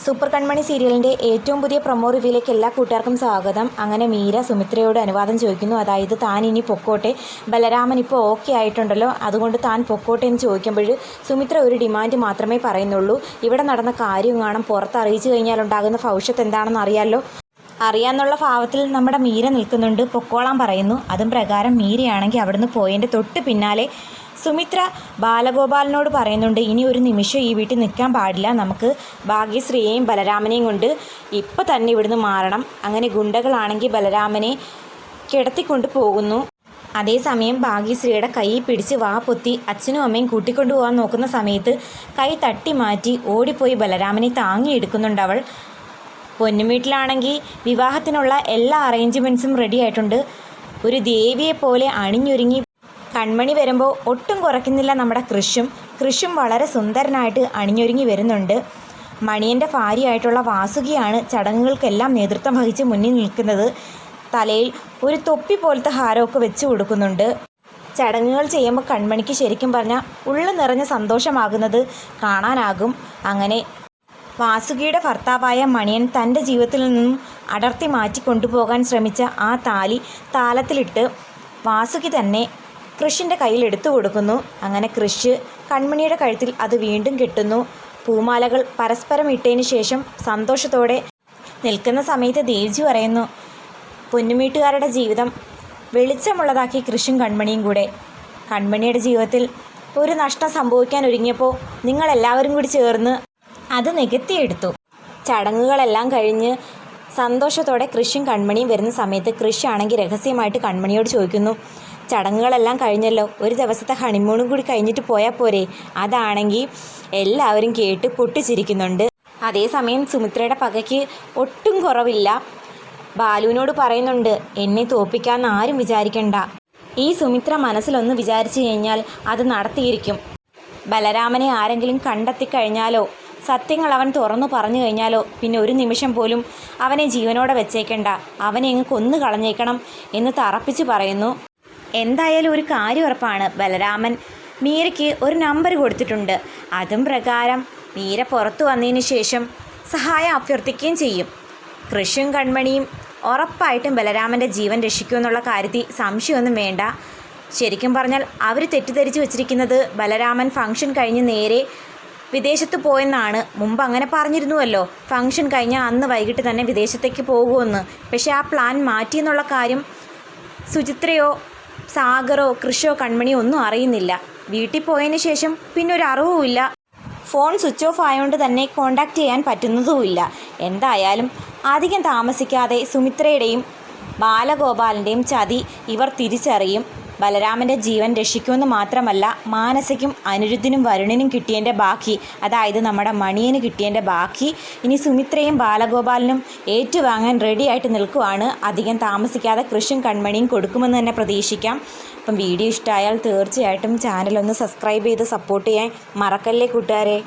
Super കൺമണി സീരിയലിൻ്റെ ഏറ്റവും പുതിയ പ്രൊമോ റിവ്യൂയിലേക്ക് എല്ലാ കൂട്ടുകാർക്കും സ്വാഗതം. അങ്ങനെ മീര സുമിത്രയോട് അനുവാദം ചോദിക്കുന്നു. അതായത് താൻ ഇനി പൊക്കോട്ടെ, ബലരാമൻ ഇപ്പോൾ ഓക്കെ ആയിട്ടുണ്ടല്ലോ, അതുകൊണ്ട് താൻ പൊക്കോട്ടെ എന്ന് ചോദിക്കുമ്പോൾ സുമിത്ര ഒരു ഡിമാൻഡ് മാത്രമേ പറയുന്നുള്ളൂ. ഇവിടെ നടന്ന കാര്യം കാണാൻ പുറത്ത് അറിയിച്ചു കഴിഞ്ഞാൽ ഉണ്ടാകുന്ന ഭവിഷ്യത്ത് എന്താണെന്ന് അറിയാമെന്നുള്ള ഭാവത്തിൽ നമ്മുടെ മീര നിൽക്കുന്നുണ്ട്. പൊക്കോളാൻ പറയുന്നു. അതും പ്രകാരം മീരയാണെങ്കിൽ അവിടുന്ന് പോയതിൻ്റെ തൊട്ട് പിന്നാലെ സുമിത്ര ബാലഗോപാലിനോട് പറയുന്നുണ്ട്, ഇനി ഒരു നിമിഷം ഈ വീട്ടിൽ നിൽക്കാൻ പാടില്ല, നമുക്ക് ഭാഗ്യശ്രീയെയും ബലരാമനെയും കൊണ്ട് ഇപ്പം തന്നെ ഇവിടുന്ന് മാറണം. അങ്ങനെ ഗുണ്ടകളാണെങ്കിൽ ബലരാമനെ കിടത്തിക്കൊണ്ട് പോകുന്നു. അതേസമയം ഭാഗ്യശ്രീയുടെ കൈ പിടിച്ച് വാ പൊത്തി അച്ഛനും അമ്മയും കൂട്ടിക്കൊണ്ടു പോകാൻ നോക്കുന്ന സമയത്ത് കൈ തട്ടി മാറ്റി ഓടിപ്പോയി ബലരാമനെ താങ്ങിയെടുക്കുന്നുണ്ട്. പൊന്നും വീട്ടിലാണെങ്കിൽ വിവാഹത്തിനുള്ള എല്ലാ അറേഞ്ച്മെൻറ്റ്സും റെഡി ആയിട്ടുണ്ട്. ഒരു ദേവിയെപ്പോലെ അണിഞ്ഞൊരുങ്ങി കൺമണി വരുമ്പോൾ ഒട്ടും കുറയ്ക്കുന്നില്ല നമ്മുടെ കൃഷും വളരെ സുന്ദരനായിട്ട് അണിഞ്ഞൊരുങ്ങി വരുന്നുണ്ട്. മണിയൻ്റെ ഭാര്യയായിട്ടുള്ള വാസുകിയാണ് ചടങ്ങുകൾക്കെല്ലാം നേതൃത്വം വഹിച്ച് മുന്നിൽ നിൽക്കുന്നത്. തലയിൽ ഒരു തൊപ്പി പോലത്തെ ഹാരമൊക്കെ വെച്ച് കൊടുക്കുന്നുണ്ട്. ചടങ്ങുകൾ ചെയ്യുമ്പോൾ കൺമണിക്ക് ശരിക്കും പറഞ്ഞാൽ ഉള്ളു നിറഞ്ഞ സന്തോഷമാകുന്നത് കാണാനാകും. അങ്ങനെ വാസുകിയുടെ ഭർത്താവായ മണിയൻ തൻ്റെ ജീവിതത്തിൽ നിന്നും അടർത്തി മാറ്റി കൊണ്ടുപോകാൻ ശ്രമിച്ച ആ താലത്തിലിട്ട് വാസുകി തന്നെ കൃഷിൻ്റെ കയ്യിൽ എടുത്തു കൊടുക്കുന്നു. അങ്ങനെ കൃഷ് കൺമണിയുടെ കഴുത്തിൽ അത് വീണ്ടും കെട്ടുന്നു. പൂമാലകൾ പരസ്പരം ഇട്ടതിന് ശേഷം സന്തോഷത്തോടെ നിൽക്കുന്ന സമയത്ത് ദേവ്ജി പറയുന്നു, പൊന്നുമീട്ടുകാരുടെ ജീവിതം വെളിച്ചമുള്ളതാക്കി കൃഷും കൺമണിയും കൂടെ. കൺമണിയുടെ ജീവിതത്തിൽ ഒരു നഷ്ടം സംഭവിക്കാൻ ഒരുങ്ങിയപ്പോൾ നിങ്ങളെല്ലാവരും കൂടി ചേർന്ന് അത് നികത്തിയെടുത്തു. ചടങ്ങുകളെല്ലാം കഴിഞ്ഞ് സന്തോഷത്തോടെ കൃഷും കൺമണിയും വരുന്ന സമയത്ത് കൃഷാണെങ്കിൽ രഹസ്യമായിട്ട് കൺമണിയോട് ചോദിക്കുന്നു, ചടങ്ങുകളെല്ലാം കഴിഞ്ഞല്ലോ, ഒരു ദിവസത്തെ ഹണിമൂണും കൂടി കഴിഞ്ഞിട്ട് പോയാൽ പോരെ? അതാണെങ്കിൽ എല്ലാവരും കേട്ട് പൊട്ടിച്ചിരിക്കുന്നുണ്ട്. അതേസമയം സുമിത്രയുടെ പകയ്ക്ക് ഒട്ടും കുറവില്ല. ബാലുവിനോട് പറയുന്നുണ്ട്, എന്നെ തോൽപ്പിക്കാമെന്ന് ആരും വിചാരിക്കണ്ട. ഈ സുമിത്ര മനസ്സിലൊന്ന് വിചാരിച്ചു കഴിഞ്ഞാൽ അത് നടത്തിയിരിക്കും. ബലരാമനെ ആരെങ്കിലും കണ്ടെത്തിക്കഴിഞ്ഞാലോ, സത്യങ്ങൾ അവൻ തുറന്നു പറഞ്ഞു കഴിഞ്ഞാലോ പിന്നെ ഒരു നിമിഷം പോലും അവനെ ജീവനോടെ വെച്ചേക്കണ്ട, അവനെ അങ്ങ് കൊന്നു കളഞ്ഞേക്കണം എന്ന് തറപ്പിച്ച് പറയുന്നു. എന്തായാലും ഒരു കാര്യം ഉറപ്പാണ്, ബലരാമൻ മീരയ്ക്ക് ഒരു നമ്പർ കൊടുത്തിട്ടുണ്ട്. അതും പ്രകാരം മീര പുറത്തു വന്നതിന് ശേഷം സഹായം അഭ്യർത്ഥിക്കുകയും ചെയ്യും. കൃഷും കൺമണിയും ഉറപ്പായിട്ടും ബലരാമൻ്റെ ജീവൻ രക്ഷിക്കുമെന്നുള്ള കാര്യത്തിൽ സംശയമൊന്നും വേണ്ട. ശരിക്കും പറഞ്ഞാൽ അവർ തെറ്റിദ്ധരിച്ച് വെച്ചിരിക്കുന്നത് ബലരാമൻ ഫംഗ്ഷൻ കഴിഞ്ഞ് നേരെ വിദേശത്ത് പോയെന്നാണ്. മുമ്പ് അങ്ങനെ പറഞ്ഞിരുന്നുവല്ലോ, ഫംഗ്ഷൻ കഴിഞ്ഞാൽ അന്ന് വൈകിട്ട് തന്നെ വിദേശത്തേക്ക് പോകുമെന്ന്. പക്ഷേ ആ പ്ലാൻ മാറ്റിയെന്നുള്ള കാര്യം സുചിത്രയോ സാഗറോ കൃഷോ കൺമണിയോ ഒന്നും അറിയുന്നില്ല. വീട്ടിൽ പോയതിന് ശേഷം പിന്നെ ഒരു അറിവുമില്ല. ഫോൺ സ്വിച്ച് ഓഫ് ആയതുകൊണ്ട് തന്നെ കോണ്ടാക്റ്റ് ചെയ്യാൻ പറ്റുന്നതുമില്ല. എന്തായാലും അധികം താമസിക്കാതെ സുമിത്രയുടെയും ബാലഗോപാലിൻ്റെയും ചതി ഇവർ തിരിച്ചറിയും. ബലരാമൻ്റെ ജീവൻ രക്ഷിക്കുമെന്ന് മാത്രമല്ല, മാനസയ്ക്കും അനിരുദ്ധിനും വരുണിനും കിട്ടിയതിൻ്റെ ബാക്കി, അതായത് നമ്മുടെ മണിയന് കിട്ടിയതിൻ്റെ ബാക്കി ഇനി സുമിത്രയും ബാലഗോപാലിനും ഏറ്റുവാങ്ങാൻ റെഡിയായിട്ട് നിൽക്കുവാണ്. അധികം താമസിക്കാതെ കൃഷും കൺമണിയും കൊടുക്കുമെന്ന് തന്നെ പ്രതീക്ഷിക്കാം. അപ്പം വീഡിയോ ഇഷ്ടമായാൽ തീർച്ചയായിട്ടും ചാനലൊന്ന് സബ്സ്ക്രൈബ് ചെയ്ത് സപ്പോർട്ട് ചെയ്യാൻ മറക്കല്ലേ കൂട്ടുകാരെ.